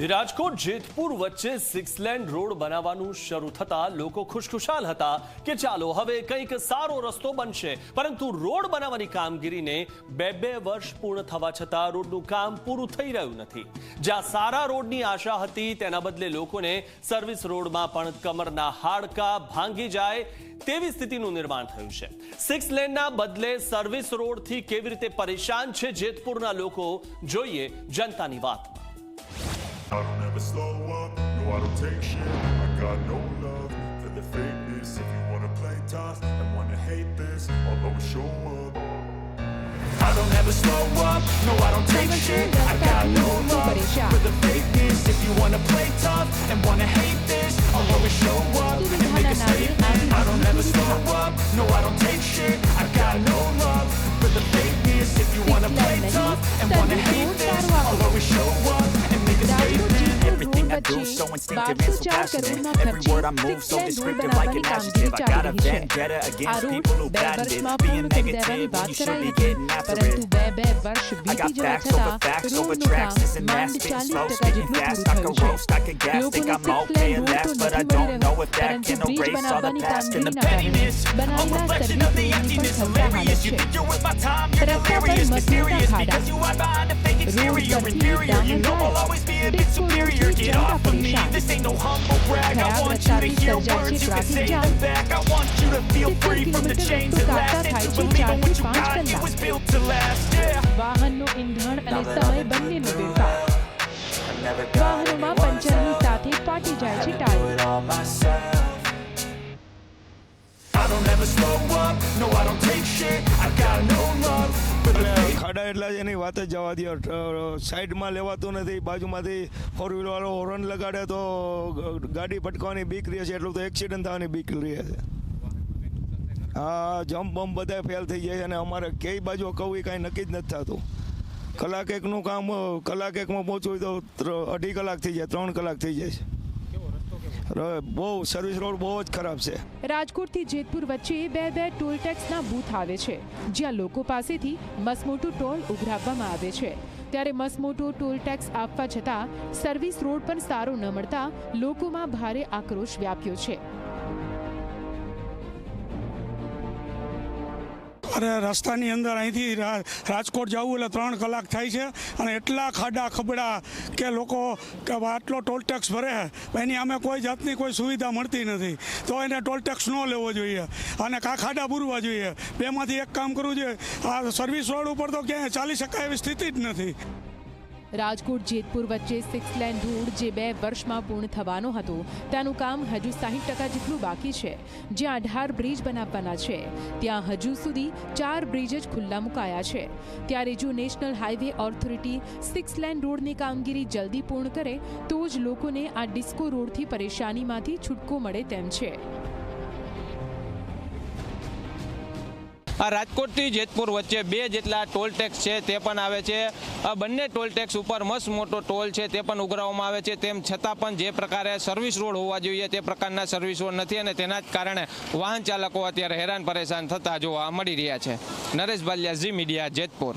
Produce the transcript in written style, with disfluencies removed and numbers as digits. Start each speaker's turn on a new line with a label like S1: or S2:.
S1: રાજકોટ જેતપુર વચ્ચે 6 lane road બનાવવાનું શરૂ થતા લોકો ખુશખુશાલ હતા કે ચાલો હવે કંઈક સારો રસ્તો બનશે, પરંતુ રોડ બનાવવાની કામગીરીને બે વર્ષ પૂર્ણ થવા છતાં રોડનું કામ પૂરું થઈ રહ્યું નથી। જ્યાં સારા રોડની આશા હતી તેના બદલે લોકોને સર્વિસ રોડમાં પણ કમરના હાડકા ભાંગી જાય તેવી સ્થિતિનું નિર્માણ થયું છે। 6 લેનના બદલે સર્વિસ રોડથી કેવી રીતે પરેશાન છે જેતપુરના લોકો, જોઈએ જનતાની વાત।
S2: I don't ever slow up, no I don't take shit. I got no love for the fakeness. If you wanna play tough and wanna hate this, I'll always show up. I don't ever slow up, no I don't take shit. I got no love for the fakeness. If you wanna play tough and wanna hate this, I'll always show up and make a statement. I don't ever slow up, no I don't take shit. I got no love for the fakeness. If you wanna play tough and wanna hate this, I'll always show up and make a statement.
S3: Everything I do so instinctive and so passionate. Every word I move so descriptive like an adjective. I got a vendetta against people who patented being negative when you should be getting after it. I got facts over facts over tracks. This and that, spitting slow, spitting fast. I can roast, I can gas, think I'm okay and last, but I don't know if that can erase all the past and the pettiness. A reflection of the emptiness, hilarious. You think you're with my time, you're delirious, mysterious, because you hide behind a fake exterior, inferior. You know I'll always be a bit superior. Get off of me, this ain't no humble brag. I want you to hear words, you can say them back. I want you to feel free from the chains that last, and to believe in what you got, it was built to last. Yeah.
S4: વાહનનો ઈંધણ અને સમય બંનેનો વેપાર। વાહનોમાં પંચરની સાથે ફાટી જાય છે tyre.
S2: I don't ever slow up, no I don't take shit. I got no love for the fake.
S5: ખાડા એટલા જ એની વાત જ જવા દો। સાઈડમાં લેવાતું નથી, બાજુમાંથી ફોર વ્હીલ વાળો હોર્ન લગાડે તો ગાડી ભટકવાની બીક રહે છે, એટલું તો એક્સિડન્ટ થવાની બીક રહે છે। હા, જમ્પ બમ્પ બધા ફેલ થઈ જાય છે અને અમારે કઈ બાજુ કહું એ કાંઈ નક્કી જ નથી થતું। કલાક એકનું કામ કલાક એકમાં પહોંચવું હોય તો 2.5 કલાક થઈ જાય, 3 કલાક થઈ જાય છે। બહુ સર્વિસ રોડ બહુ જ ખરાબ છે।
S4: રાજકોટથી જેતપુર વચ્ચે બે ટોલ ટેક્સના બૂથ આવે છે, જ્યાં લોકો પાસેથી મસમોટું ટોલ ઉઘરાવવામાં આવે છે। ત્યારે મસમોટો ટોલ ટેક્સ આપવા છતાં સર્વિસ રોડ પણ સારો ન મળતા લોકોમાં ભારે આક્રોશ વ્યાપ્યો છે।
S6: અરે રસ્તાની અંદર અહીંથી રાજકોટ જવું એટલે 3 કલાક થાય છે અને એટલા ખાડા ખબડા કે લોકો કે આટલો ટોલ ટેક્સ ભરે એની અમે કોઈ જાતની કોઈ સુવિધા મળતી નથી, તો એને ટોલ ટેક્સ ન લેવો જોઈએ અને ખાડા પૂરવા જોઈએ। બેમાંથી એક કામ કરવું જોઈએ। આ સર્વિસ રોડ ઉપર તો ક્યાંય ચાલી શકાય એવી સ્થિતિ જ નથી।
S4: રાજકોટ જેતપુર વચ્ચે 6 લેન રોડ જે 2 વર્ષમાં પૂર્ણ થવાનો હતો તેનું કામ હજુ 60% જેટલું બાકી છે। જ્યાં 18 બ્રિજ બનાવવાના છે ત્યાં હજુ સુધી 4 બ્રિજ જ ખુલ્લા મુકાયા છે। ત્યારે જો નેશનલ હાઈવે ઓથોરિટી 6 લેન રોડની કામગીરી જલ્દી પૂર્ણ કરે તો જ લોકોને આ ડિસ્કો રોડથી પરેશાનીમાંથી છૂટકો મળે તેમ છે।
S7: આ રાજકોટથી જેતપુર વચ્ચે 2 જેટલા ટોલ ટેક્સ છે તે પણ આવે છે। આ બંને ટોલ ટેક્સ ઉપર મસ્ત મોટો ટોલ છે તે પણ ઉઘરાવવામાં આવે છે, તેમ છતાં પણ જે પ્રકારે સર્વિસ રોડ હોવા જોઈએ તે પ્રકારના સર્વિસ રોડ નથી અને તેના જ કારણે વાહન ચાલકો અત્યારે હેરાન પરેશાન થતા જોવા મળી રહ્યા છે। નરેશ બાલિયા, ઝી મીડિયા, જેતપુર।